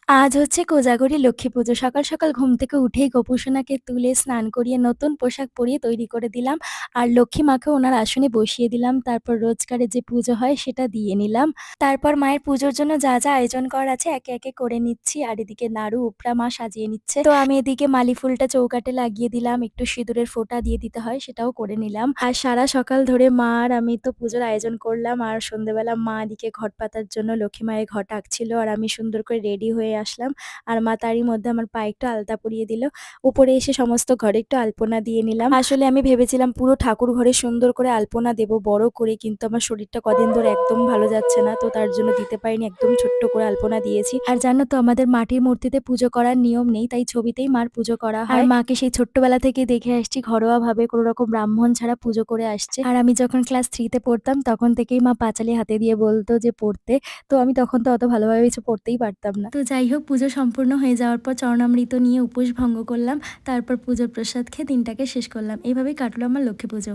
আজ হচ্ছে কোজাগরী লক্ষ্মী পুজো। সকাল, সকাল ঘুম থেকে উঠেই গোপুসোনাকে তুলে স্নান করিয়ে নতুন পোশাক পরিয়ে তৈরি করে দিলাম। আর লক্ষ্মী মাকেও ওনার আসনে বসিয়ে দিলাম। তারপর রোজকারের যে পুজো হয় সেটা দিয়ে নিলাম। তারপর মায়ের পুজোর জন্য যা, যা আয়োজন করার আছে একে, একে করে নিচ্ছি। আর এদিকে নাড়ু, উপরা মা সাজিয়ে নিচ্ছে। তো আমি এদিকে মালি ফুলটা চৌকাঠে লাগিয়ে দিলাম। একটু সিঁদুরের ফোঁটা দিয়ে দিতে হয় সেটাও করে নিলাম। আর সারা সকাল ধরে মা আর আমি তো পুজোর আয়োজন করলাম। আর সন্ধ্যেবেলা মা এদিকে ঘট পাতার জন্য লক্ষ্মী মায়ের ঘট আঁকছিল। আর আমি সুন্দর করে রেডি হয়ে আসলাম। আর মা তারই মধ্যে আমার পায়ে একটু আলতা পরিয়ে দিল। উপরে এসে সমস্ত ঘরে একটু আলপনা দিয়ে নিলাম। আসলে আমি ভেবেছিলাম পুরো ঠাকুর ঘরে সুন্দর করে আলপনা দেব বড় করে, কিন্তু আমার শরীরটা কদিন ধরে একদম ভালো যাচ্ছে না। তো তার জন্য দিতে পারিনি, একদম ছোট্ট করে আলপনা দিয়েছি। আর জানো তো আমাদের মাটির মূর্তিতে পুজো করার নিয়ম নেই, তাই ছবিতেই মার পুজো করা হয়। আর মাকে সেই ছোট্টবেলা থেকে দেখে আসছি ঘরোয়া ভাবে কোনো রকম ব্রাহ্মণ ছাড়া পুজো করে আসছে। আর আমি যখন ক্লাস 3 তে পড়তাম তখন থেকেই মা পাঁচালি হাতে দিয়ে বলতো যে পড়তে। তো আমি তখন তো অত ভালোভাবে কিছু পড়তেই পারতাম না। তো যাই হোক, পুজো সম্পূর্ণ হয়ে যাওয়ার পর চরণামৃত নিয়ে উপোস ভঙ্গ করলাম। তারপর পুজোর প্রসাদ খেয়ে দিনটাকে শেষ করলাম। এইভাবেই কাটলো আমার লক্ষ্মী পুজো।